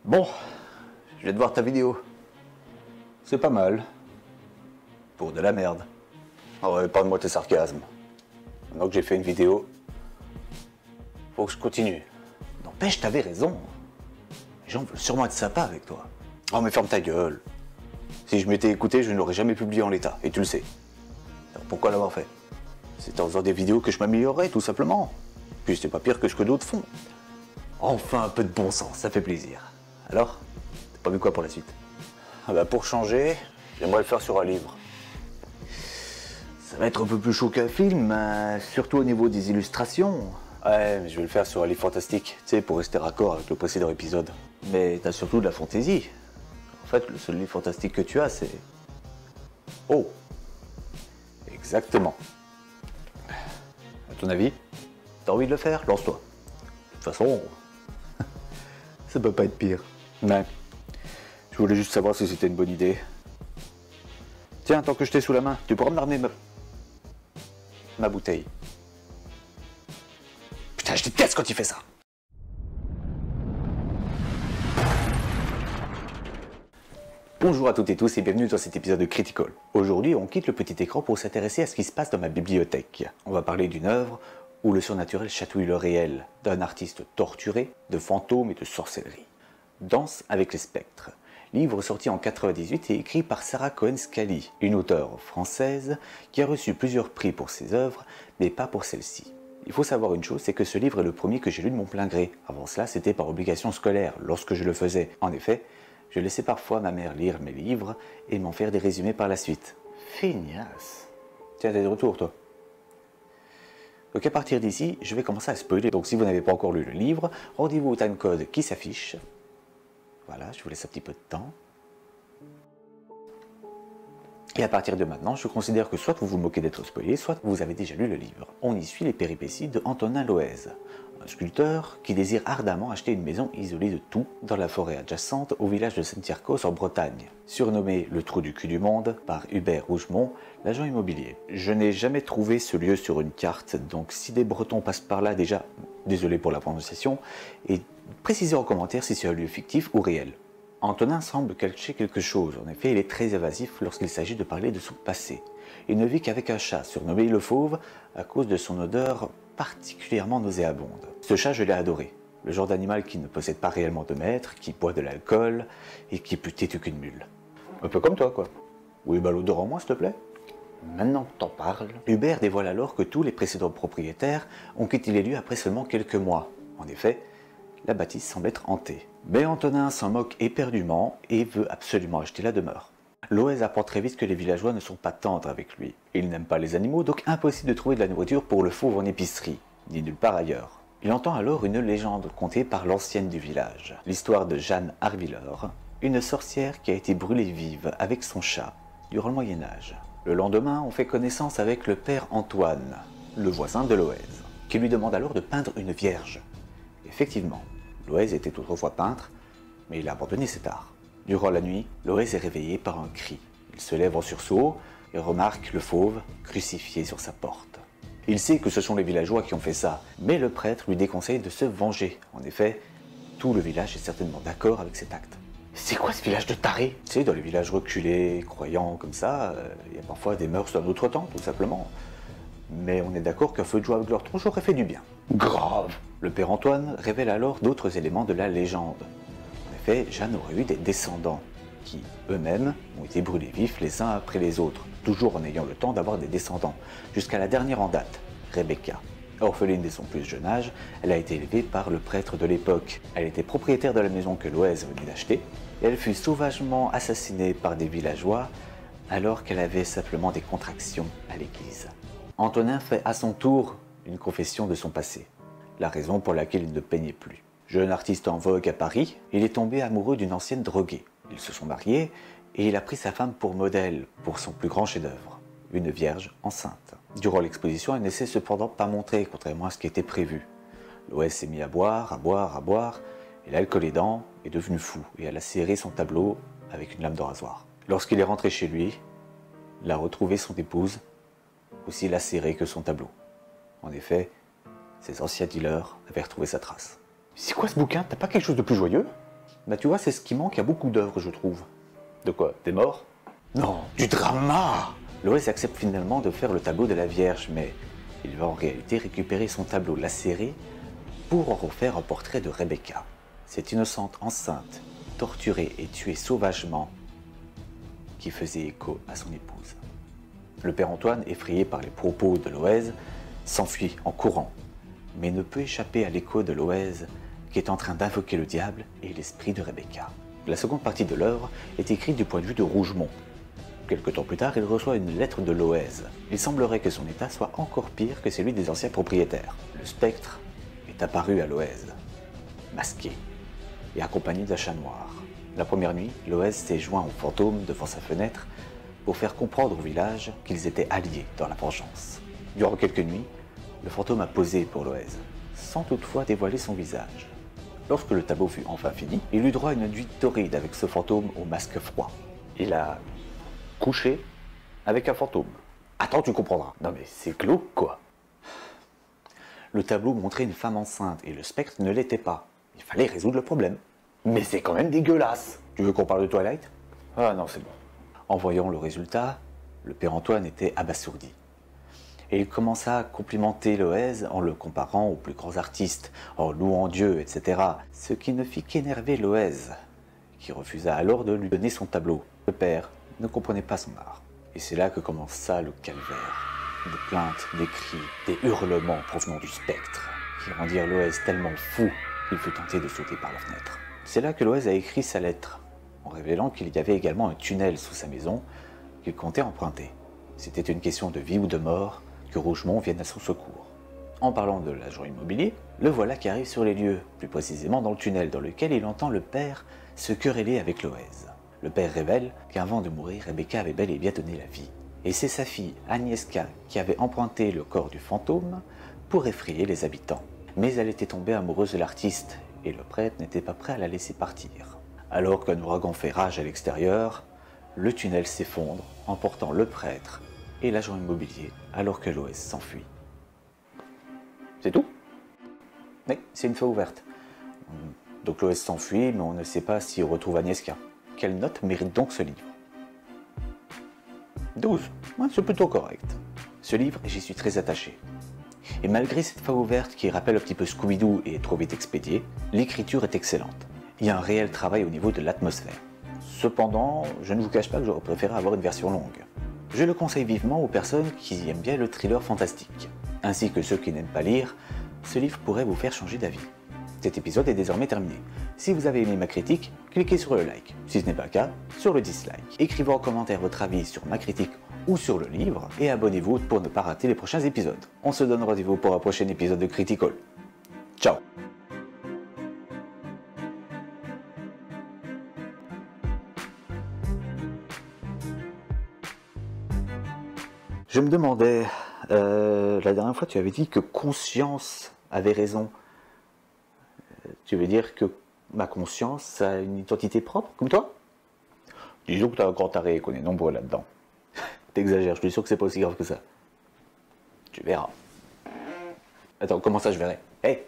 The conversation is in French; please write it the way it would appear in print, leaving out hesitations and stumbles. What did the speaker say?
Bon, je viens de voir ta vidéo. C'est pas mal. Pour de la merde. Ah ouais, parle-moi tes sarcasmes. Maintenant que j'ai fait une vidéo, faut que je continue. N'empêche, t'avais raison. Les gens veulent sûrement être sympas avec toi. Oh mais ferme ta gueule. Si je m'étais écouté, je ne l'aurais jamais publié en l'état, et tu le sais. Alors pourquoi l'avoir fait? C'est en faisant des vidéos que je m'améliorerais, tout simplement. Puis c'est pas pire que ce que d'autres font. Enfin un peu de bon sens, ça fait plaisir. Alors, t'as pas vu quoi pour la suite? Ah bah pour changer, j'aimerais le faire sur un livre. Ça va être un peu plus chaud qu'un film, surtout au niveau des illustrations. Ouais, mais je vais le faire sur un livre fantastique, tu sais, pour rester raccord avec le précédent épisode. Mais t'as surtout de la fantaisie. En fait, le seul livre fantastique que tu as, c'est... Oh! Exactement. À ton avis, t'as envie de le faire? Lance-toi. De toute façon, ça peut pas être pire. Ouais. Je voulais juste savoir si c'était une bonne idée. Tiens, tant que je t'ai sous la main, tu pourras me ramener ma bouteille. Putain, je déteste quand il fait ça. Bonjour à toutes et tous et bienvenue dans cet épisode de Critical. Aujourd'hui, on quitte le petit écran pour s'intéresser à ce qui se passe dans ma bibliothèque. On va parler d'une œuvre où le surnaturel chatouille le réel, d'un artiste torturé, de fantômes et de sorcellerie. Danse avec les spectres. Livre sorti en 1998 et écrit par Sarah Cohen-Scally, une auteure française qui a reçu plusieurs prix pour ses œuvres, mais pas pour celle-ci. Il faut savoir une chose, c'est que ce livre est le premier que j'ai lu de mon plein gré. Avant cela, c'était par obligation scolaire, lorsque je le faisais. En effet, je laissais parfois ma mère lire mes livres et m'en faire des résumés par la suite. Feignasse. Tiens, t'es de retour, toi. Donc à partir d'ici, je vais commencer à spoiler. Donc si vous n'avez pas encore lu le livre, rendez-vous au timecode qui s'affiche. Voilà, je vous laisse un petit peu de temps. Et à partir de maintenant, je considère que soit vous vous moquez d'être spoilé, soit vous avez déjà lu le livre. On y suit les péripéties de Antonin Loez, un sculpteur qui désire ardemment acheter une maison isolée de tout dans la forêt adjacente au village de Saint-Yrcos en Bretagne. Surnommé le trou du cul du monde par Hubert Rougemont, l'agent immobilier. Je n'ai jamais trouvé ce lieu sur une carte, donc si des Bretons passent par là déjà, désolé pour la prononciation, et précisez en commentaire si c'est un lieu fictif ou réel. Antonin semble cacher quelque chose, en effet il est très évasif lorsqu'il s'agit de parler de son passé. Il ne vit qu'avec un chat, surnommé le Fauve, à cause de son odeur particulièrement nauséabonde. Ce chat je l'ai adoré, le genre d'animal qui ne possède pas réellement de maître, qui boit de l'alcool et qui est plus têtu qu'une mule. Un peu comme toi quoi. Oui bah l'odeur en moins s'il te plaît. Maintenant que t'en parles, Hubert dévoile alors que tous les précédents propriétaires ont quitté les lieux après seulement quelques mois. En effet, la bâtisse semble être hantée. Mais Antonin s'en moque éperdument et veut absolument acheter la demeure. Loez apprend très vite que les villageois ne sont pas tendres avec lui. Il n'aime pas les animaux, donc impossible de trouver de la nourriture pour le Fauve en épicerie, ni nulle part ailleurs. Il entend alors une légende contée par l'ancienne du village. L'histoire de Jeanne Harviller, une sorcière qui a été brûlée vive avec son chat durant le Moyen-Âge. Le lendemain, on fait connaissance avec le père Antoine, le voisin de Loez, qui lui demande alors de peindre une vierge. Effectivement, Loez était autrefois peintre, mais il a abandonné cet art. Durant la nuit, Loez est réveillé par un cri. Il se lève en sursaut et remarque le Fauve crucifié sur sa porte. Il sait que ce sont les villageois qui ont fait ça, mais le prêtre lui déconseille de se venger. En effet, tout le village est certainement d'accord avec cet acte. C'est quoi ce village de tarés? Tu sais, dans les villages reculés, croyants comme ça, il y a parfois des mœurs d'un autre temps, tout simplement. Mais on est d'accord qu'un feu de joie avec leur tronche aurait fait du bien. Grave! Le père Antoine révèle alors d'autres éléments de la légende. En effet, Jeanne aurait eu des descendants qui, eux-mêmes, ont été brûlés vifs les uns après les autres, toujours en ayant le temps d'avoir des descendants, jusqu'à la dernière en date, Rebecca. Orpheline dès son plus jeune âge, elle a été élevée par le prêtre de l'époque. Elle était propriétaire de la maison que Loez venait d'acheter, et elle fut sauvagement assassinée par des villageois alors qu'elle avait simplement des contractions à l'église. Antonin fait à son tour une confession de son passé, la raison pour laquelle il ne peignait plus. Jeune artiste en vogue à Paris, il est tombé amoureux d'une ancienne droguée. Ils se sont mariés et il a pris sa femme pour modèle pour son plus grand chef-d'œuvre, une vierge enceinte. Durant l'exposition, elle ne s'est cependant pas montrée, contrairement à ce qui était prévu. Loez s'est mis à boire, et l'alcool aidant, est devenu fou et elle a serré son tableau avec une lame de rasoir. Lorsqu'il est rentré chez lui, il a retrouvé son épouse, aussi lacérée que son tableau. En effet, ses anciens dealers avaient retrouvé sa trace. C'est quoi ce bouquin? T'as pas quelque chose de plus joyeux? Bah tu vois, c'est ce qui manque à beaucoup d'œuvres, je trouve. De quoi? T'es mort? Non, du drama! Loès accepte finalement de faire le tableau de la Vierge, mais il va en réalité récupérer son tableau lacéré pour en refaire un portrait de Rebecca. Cette innocente enceinte, torturée et tuée sauvagement, qui faisait écho à son épouse. Le père Antoine, effrayé par les propos de Loès, s'enfuit en courant, mais ne peut échapper à l'écho de Loès qui est en train d'invoquer le diable et l'esprit de Rebecca. La seconde partie de l'œuvre est écrite du point de vue de Rougemont. Quelque temps plus tard, il reçoit une lettre de Loès. Il semblerait que son état soit encore pire que celui des anciens propriétaires. Le spectre est apparu à Loès, masqué et accompagné d'un chat noir. La première nuit, Loès s'est joint au fantôme devant sa fenêtre pour faire comprendre au village qu'ils étaient alliés dans la vengeance. Durant quelques nuits, le fantôme a posé pour Loès, sans toutefois dévoiler son visage. Lorsque le tableau fut enfin fini, il eut droit à une nuit torride avec ce fantôme au masque froid. Il a couché avec un fantôme. Attends, tu comprendras. Non mais c'est glauque quoi. Le tableau montrait une femme enceinte et le spectre ne l'était pas. Il fallait résoudre le problème. Mais c'est quand même dégueulasse. Tu veux qu'on parle de Twilight? Ah non, c'est bon. En voyant le résultat, le père Antoine était abasourdi. Et il commença à complimenter Loès en le comparant aux plus grands artistes, en louant Dieu, etc. Ce qui ne fit qu'énerver Loès, qui refusa alors de lui donner son tableau. Le père ne comprenait pas son art. Et c'est là que commença le calvaire. Des plaintes, des cris, des hurlements provenant du spectre, qui rendirent Loès tellement fou qu'il fut tenté de sauter par la fenêtre. C'est là que Loès a écrit sa lettre, en révélant qu'il y avait également un tunnel sous sa maison qu'il comptait emprunter. C'était une question de vie ou de mort, que Rougemont vienne à son secours. En parlant de l'agent immobilier, le voilà qui arrive sur les lieux, plus précisément dans le tunnel dans lequel il entend le père se quereller avec Loès. Le père révèle qu'avant de mourir, Rebecca avait bel et bien donné la vie. Et c'est sa fille, Agnieszka, qui avait emprunté le corps du fantôme pour effrayer les habitants. Mais elle était tombée amoureuse de l'artiste, et le prêtre n'était pas prêt à la laisser partir. Alors qu'un ouragan fait rage à l'extérieur, le tunnel s'effondre, emportant le prêtre et l'agent immobilier, alors que Loès s'enfuit. C'est tout? Oui, c'est une fin ouverte. Donc Loès s'enfuit, mais on ne sait pas s'il retrouve Agnieszka. Quelle note mérite donc ce livre? 12. Ouais, c'est plutôt correct. Ce livre, j'y suis très attaché. Et malgré cette fin ouverte qui rappelle un petit peu Scooby-Doo et trop vite expédié, l'écriture est excellente. Il y a un réel travail au niveau de l'atmosphère. Cependant, je ne vous cache pas que j'aurais préféré avoir une version longue. Je le conseille vivement aux personnes qui aiment bien le thriller fantastique. Ainsi que ceux qui n'aiment pas lire, ce livre pourrait vous faire changer d'avis. Cet épisode est désormais terminé. Si vous avez aimé ma critique, cliquez sur le like. Si ce n'est pas le cas, sur le dislike. Écrivez en commentaire votre avis sur ma critique ou sur le livre et abonnez-vous pour ne pas rater les prochains épisodes. On se donne rendez-vous pour un prochain épisode de Critical. Ciao! Je me demandais, la dernière fois tu avais dit que conscience avait raison. Tu veux dire que ma conscience a une identité propre, comme toi? Disons que t'as un grand taré, qu'on est nombreux là-dedans. T'exagères, je suis sûr que c'est pas aussi grave que ça. Tu verras. Attends, comment ça je verrai? Hey!